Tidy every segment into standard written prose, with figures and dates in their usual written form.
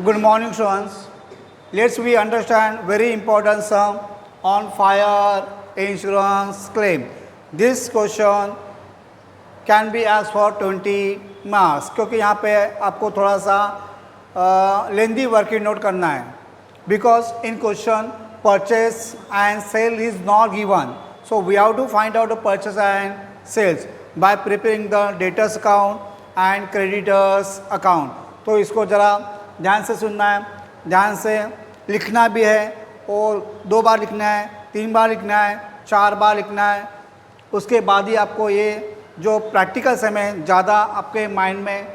Good morning, students. Let's we understand very important sum on fire insurance claim. This question can be asked for 20 marks क्योंकि यहाँ पे आपको थोड़ा सा लेंदी working note करना है because in question purchase and sale is not given. So we have to find out the purchase and sales by preparing the debtors account and creditors account. तो इसको ज़रा ध्यान से सुनना है, ध्यान से लिखना भी है और 2 बार लिखना है, 3 बार लिखना है, 4 बार लिखना है. उसके बाद ही आपको ये जो प्रैक्टिकल समय ज़्यादा आपके माइंड में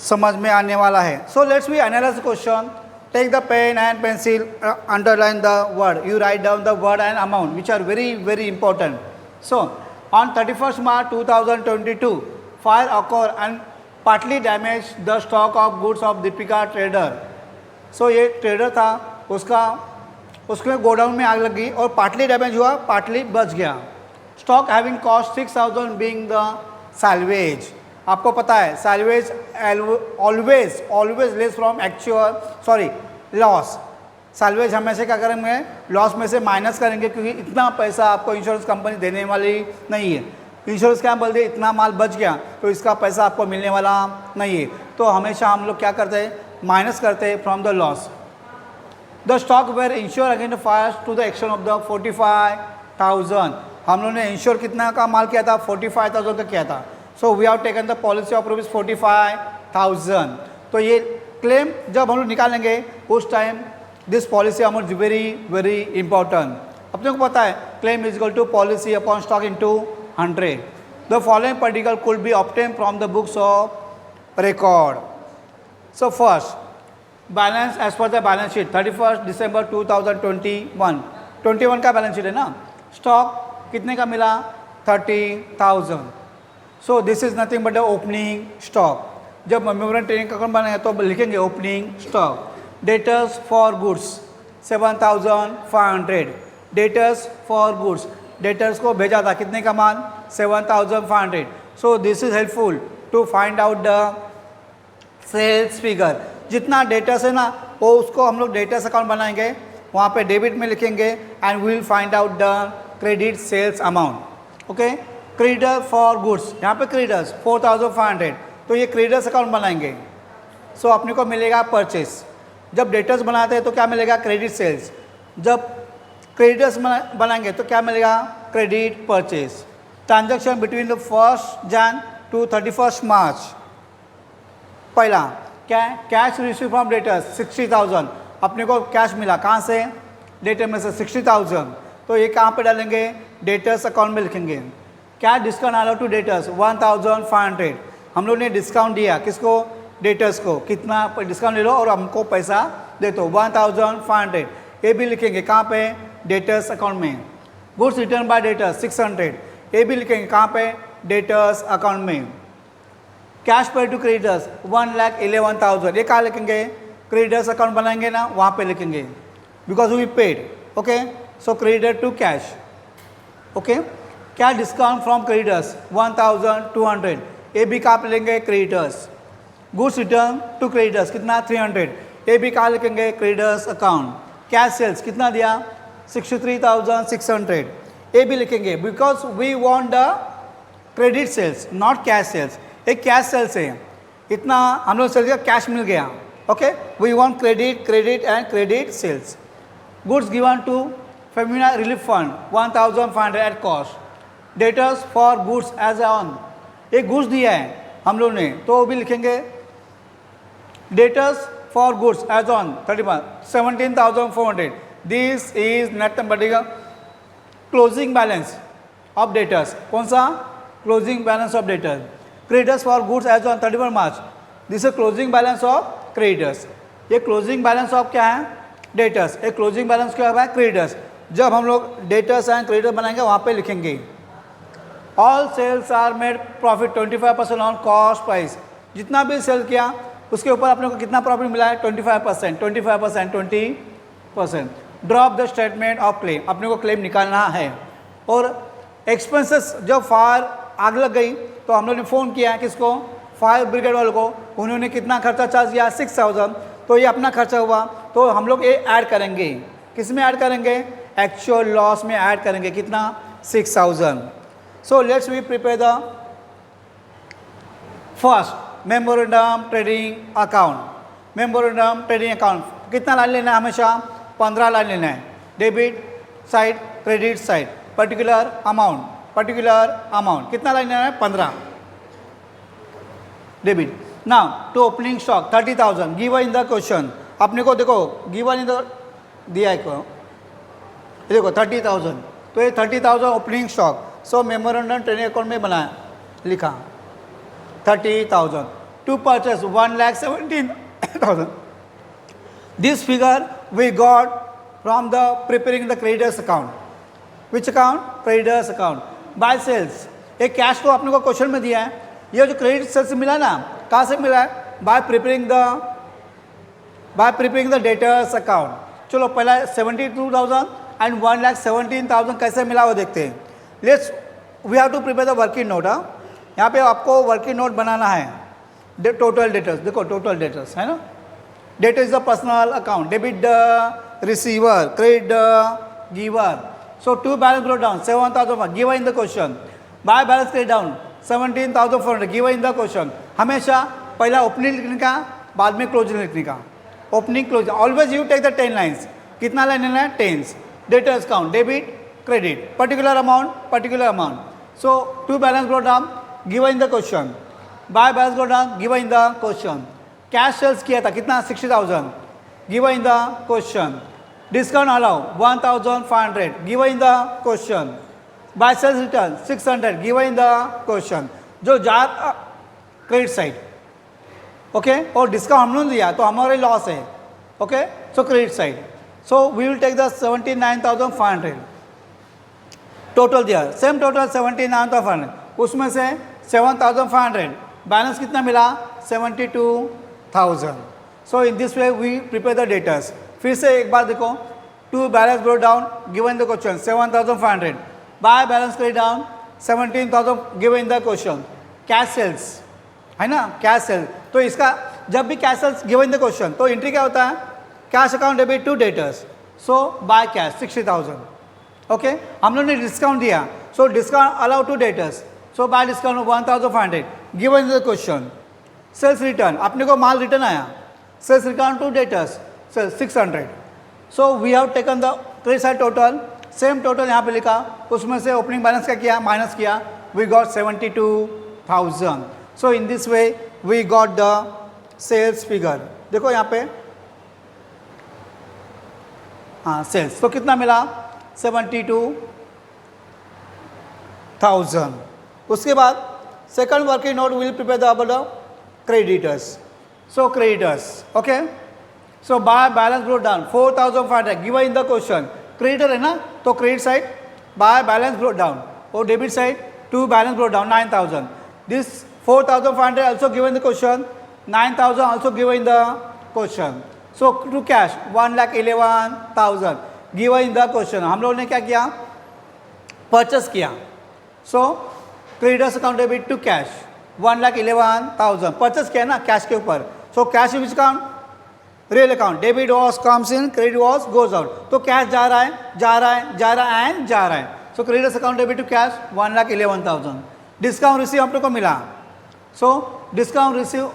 समझ में आने वाला है. So let's we analyse question. Take the pen and pencil, underline the word, you write down the word and amount which are very very important. So on 31st March 2022 fire occur and partly damage the stock of goods of Deepika trader. So ये trader था, उसके godown में आग लगी और partly damage हुआ, partly बच गया. Stock having cost 6,000 being the salvage. आपको पता है salvage always less from actual loss. Salvage हमेशा क्या करेंगे, लॉस में से माइनस करेंगे क्योंकि इतना पैसा आपको इंश्योरेंस कंपनी देने वाली नहीं है. इंश्योरेंस क्या बोलते हैं, इतना माल बच गया तो इसका पैसा आपको मिलने वाला नहीं है. तो हमेशा हम लोग क्या करते हैं, माइनस करते हैं from the loss. The stock were insure against fire to the action of the 45,000. हम लोगों ने इंश्योर कितना का माल किया था, 45,000 का किया था. So we have taken the policy of rupees 45,000. तो ये क्लेम जब हम लोग निकालेंगे उस time this policy amount very very important. अपने को पता है claim is equal to policy upon stock into 100. The following particle could be obtained from the books of record. So first, balance as per the balance sheet 31st December 2021. 21 का balance sheet है ना. Stock कितने का मिला, 30,000. So this is nothing but the opening stock. जब memorandum trading account बनाएंगे तो लिखेंगे opening stock. Debtors for goods 7,500. Debtors for goods. Debtors को भेजा था कितने का माल, 7,500. So this is helpful to find out the sales figure. जितना डेटर्स है ना वो उसको हम लोग डेटर्स अकाउंट बनाएंगे, वहाँ पे डेबिट में लिखेंगे and we will find out the credit sales amount. Okay, creditor for goods, यहाँ पे क्रेडिटर्स 4,500. तो ये क्रेडिटर्स अकाउंट बनाएंगे. सो अपने को मिलेगा परचेस. जब डेटर्स बनाते हैं तो क्या मिलेगा, क्रेडिट सेल्स. जब क्रेडिटर्स बनाएंगे तो क्या मिलेगा, credit purchase. Transaction between the 1st Jan to 31st March. पहला क्या है, कैश रिसीव फ्रॉम डेटर्स 60,000. अपने को कैश मिला कहाँ से, डेटर में से 60,000. तो ये कहाँ पे डालेंगे, डेटर्स अकाउंट में लिखेंगे. क्या डिस्काउंट अलाउ टू डेटर्स 1,500. हम लोग ने डिस्काउंट दिया किसको, डेटर्स को. कितना डिस्काउंट ले लो और हमको पैसा दे दो, 1,500. ये भी लिखेंगे कहाँ पे, डेटर्स अकाउंट में. Goods return bye debtors 600. ये भी लिखेंगे कहाँ पे, डेटर्स अकाउंट में. कैश पे टू क्रेडिटर्स 1,11,000. ये कहाँ लिखेंगे, क्रेडिटर्स अकाउंट बनाएंगे ना वहाँ पे लिखेंगे because we paid. Okay, so creditor to cash. Okay, क्या डिस्काउंट फ्रॉम क्रेडिटर्स 1,200. ये भी कहाँ पे लेंगे, creditors. Goods return to creditors कितना, 300. ये भी कहाँ लिखेंगे, क्रेडिटर्स अकाउंट. कैश सेल्स कितना दिया, 63,600. ये भी लिखेंगे because we want the credit sales not cash sales. एक कैश सेल्स है, इतना हम लोग सेल्स का कैश मिल गया. Okay, we want credit and credit sales. Goods given to famine relief fund 1,500 at cost. Debtors for goods as on. एक गुड्स दिया है हम लोग ने तो वो भी लिखेंगे debtors for goods as on 17,400. This is nothing but closing balance of debtors. कौन सा, closing balance of debtors. Creditors for goods as on 31 March. This is closing balance of creditors. ये क्लोजिंग बैलेंस ऑफ क्या है, debtors. एक closing balance क्या है, creditors. जब हम लोग डेटर्स एंड क्रेडिटर्स बनाएंगे वहाँ पे लिखेंगे all sales are made profit 25% on cost price. जितना भी सेल किया उसके ऊपर अपने को कितना प्रॉफिट मिला है, 25%. Drop the statement of claim. अपने को क्लेम निकालना है. और एक्सपेंसेस जब फायर आग लग गई तो हम लोग ने फ़ोन किया है किसको, फायर ब्रिगेड वालों को उन्होंने कितना खर्चा चार्ज किया 6000, तो ये अपना खर्चा हुआ, तो हम लोग ये ऐड करेंगे, किस में ऐड करेंगे, एक्चुअल लॉस में ऐड करेंगे, कितना 6000. So let's we prepare the first memorandum trading account. Memorandum trading account कितना लाइन लेना है, हमेशा 15 लाइन लेना है. Debit side, credit side, particular amount कितना लाइन लेना है, 15. Debit. Now to opening stock 30,000 given in the question. अपने को देखो गिवन इन द दिया है को, देखो 30,000, तो ये 30,000 opening stock. So memorandum trading account में बनाया, लिखा 30,000 to purchase 1,17,000. This figure we got from the preparing the creditors account. Which account, creditors account. By sales, एक कैश को अपने को क्वेश्चन में दिया है, ये जो क्रेडिट सेल्स मिला ना, कहाँ से मिला है, bye preparing the debtors account. चलो पहला 72,000 एंड 1,17,000 कैसे मिला वो देखते हैं. Let's we have to prepare the working note. यहाँ पे आपको वर्किंग नोट बनाना है. टोटल डेटर्स, देखो टोटल डेटर्स है ना, debtor is the personal account, debit the receiver, credit the giver. So to balance brought down 7,000 given in the question. By balance credit down 17,400 given in the question. हमेशा पहला opening लिखने का, बाद में closing लिखने का. Opening closing always you take the 10 lines. कितना line लेना है, 10. Debtors account, debit credit, particular amount. So to balance brought down given in the question. By balance brought down given in the question. Cash sales किया था कितना 60,000 given in the question. Discount allow 1,500 given in the question. By sales return 600 given in the question. जो जा credit side, okay, और discount हमने दिया तो हमारे लॉस है, okay. So credit side, so we will take the 79,500. Total दिया same total 79,500, उसमें से 7,500 बैलेंस कितना मिला 72,000. So in this way we prepare the debtors. फिर से एक बार देखो, to balance brought down given the question 7,500. By balance credit down 17,000 given in the question. Cash sales है ना, कैश सेल्स. तो इसका जब भी cash sales given in the question तो एंट्री क्या होता है, cash account debit to debtors. So by cash 60,000, okay. हम लोगों ने डिस्काउंट दिया, so discount allow to debtors. So by discount 1,500 given in the question. Sales return, अपने को माल रिटर्न आया, sales return to debtors sales 600. So we have taken the credit side total, same total यहाँ पे लिखा, उसमें से ओपनिंग बैलेंस क्या किया, माइनस किया, we got 72,000. So in this way we got the sales figure. देखो यहाँ पे, हाँ सेल्स, तो कितना मिला 72,000. उसके बाद second working note will prepare the about creditors. So creditors, okay. So by balance brought down 4,500 given in the question. Creditor है ना, तो credit side by balance brought down, और debit side to balance brought down 9,000. This 4,500 also given in the question, 9,000 also given in the question. So to cash 1,11,000 given in the question. हम लोगों ने क्या किया, purchase किया. So creditors account debit to cash 1,11,000 purchase किया ना cash के ऊपर. So cash which account, real account, debit was comes in, credit was goes out. तो कैश जा रहा है एंड जा रहा है. So creditors account debit to cash 1,11,000. Discount receive अपने को मिला. So discount receive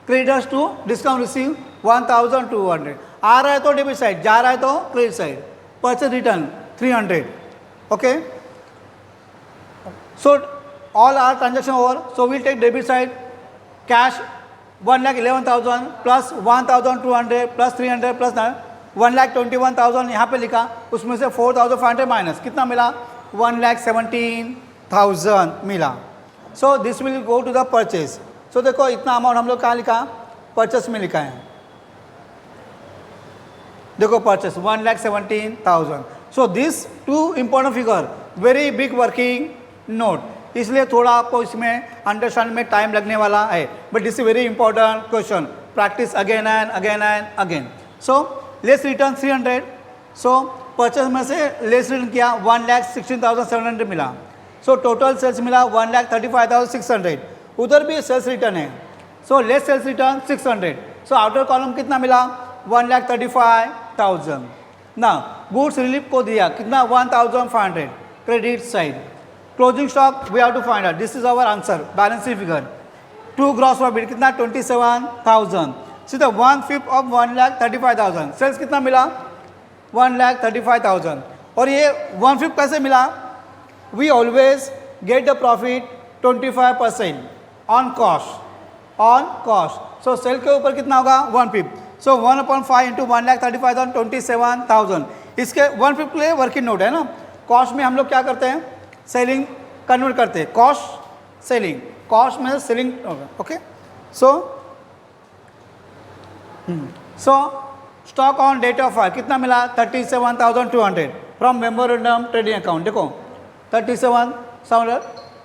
creditors to discount receive 1,200. आ रहा है तो डेबिट साइड, जा रहा है तो credit side. Purchase return 300, okay. So all are transaction over. So will take debit side cash 1,11,000 plus 1,200 plus 300 plus 1,21,000 यहाँ पे लिखा, उसमें से 4,500 माइनस कितना मिला 1,17,000 मिला. So this will go to the purchase. So देखो इतना अमाउंट हम लोग कहाँ लिखा, परचेस में लिखा है. देखो purchase 1,17,000. So this two important figure, very big working note, इसलिए थोड़ा आपको इसमें अंडरस्टैंड में टाइम लगने वाला है. But this is very important question, practice again and again and again. So less return 300. So purchase में से लेस रिटर्न किया 1,16,700 मिला. सो टोटल सेल्स मिला 1,35,600. उधर भी सेल्स रिटर्न है, so less sales return 600. So outer column कितना मिला 1,35,000. ना गुड्स रिलीफ को दिया कितना 1,500 credit side. Closing stock we have to find out. This is our answer balance sheet figure. To gross profit कितना 27,000. सीधा 1/5 ऑफ 1,35,000. सेल्स कितना मिला 1,35,000. और ये 1/5 कैसे मिला? We always get the profit 25% on cost. So sale के ऊपर कितना होगा 1/5. So 1/5 into 1,35,000 27,000. इसके 1/5 के लिए वर्किंग नोट है ना. कॉस्ट में हम लोग क्या करते हैं सेलिंग कन्वर्ट करते हैं. कॉस्ट सेलिंग, कॉस्ट में selling. Okay. So stock on date of fire कितना मिला 37,200 फ्रॉम मेमोरेंडम ट्रेडिंग अकाउंट. देखो 37,000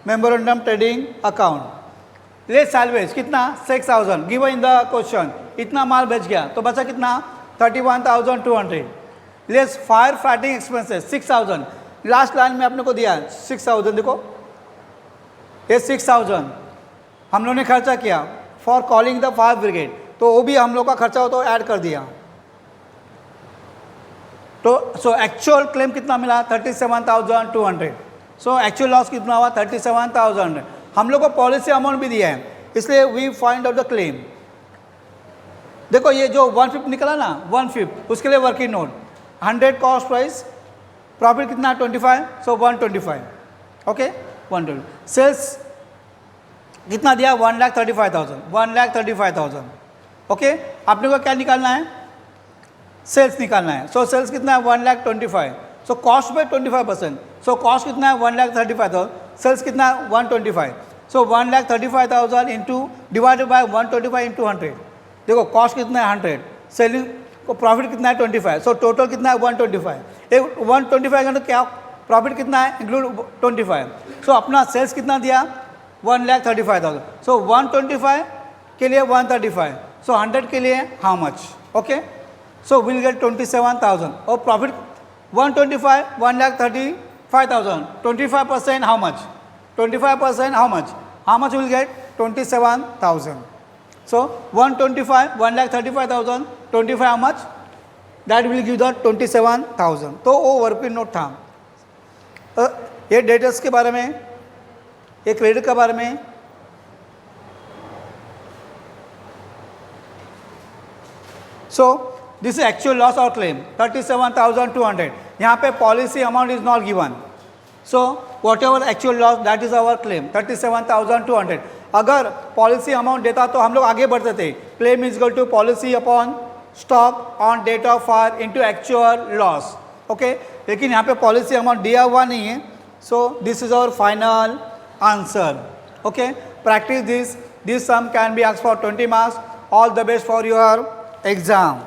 memorandum trading account. Less salvage कितना 6,000 गिवन इन द क्वेश्चन. इतना माल बेच गया तो बचा कितना 31,200. Less fire fighting expenses 6,000. Last line में आपने को दिया 6,000. देखो ये 6,000 हम लोगों ने खर्चा किया for calling the fire brigade. तो वो भी हम लोग का खर्चा हो तो ऐड कर दिया. तो सो एक्चुअल क्लेम कितना मिला 37,200. सो एक्चुअल लॉस कितना हुआ 37,000. हम लोग को पॉलिसी अमाउंट भी दिया है इसलिए we find out the claim. देखो ये जो 1/5 निकला ना 1/5 उसके लिए working note 100 cost price profit कितना 25. सो 125. ओके 120. सेल्स कितना दिया 1,35,000. ओके आपने को क्या निकालना है सेल्स निकालना है. सो सेल्स कितना है 1,25,000. सो कॉस्ट पे 25%. सो कॉस्ट कितना है 1,35,000. सेल्स कितना है 125. सो 1,35,000 इंटू डिवाइडेड बाय 125 इंटू 100. देखो कॉस्ट कितना है 100, सेलिंग को प्रॉफिट कितना है 25. सो टोटल कितना है 125. 125 का तो क्या प्रॉफिट कितना है इंक्लूड 25. सो अपना सेल्स कितना दिया 1,35,000. सो 125 के लिए 135. सो 100 के लिए how much. Okay so will get 27,000. और profit 125 1,35,000. 25% how much 25% how much will get 27,000. So 125 1,35,000 25 how much that will give the 27,000. तो वो वर्किंग नोट था. ये डेटर्स के बारे में, ये क्रेडिट के बारे में. So this is actual loss और क्लेम 37,200. यहाँ पे policy amount is not given. So whatever actual loss that is our claim 37,200. अगर पॉलिसी अमाउंट देता तो हम लोग आगे बढ़ते थे. Claim is equal to policy upon stock on date of fire into actual loss. Okay लेकिन यहाँ पे पॉलिसी अमाउंट दिया हुआ नहीं है. So this is our final answer. Okay practice this sum can be asked for 20 marks. All the best for your exam.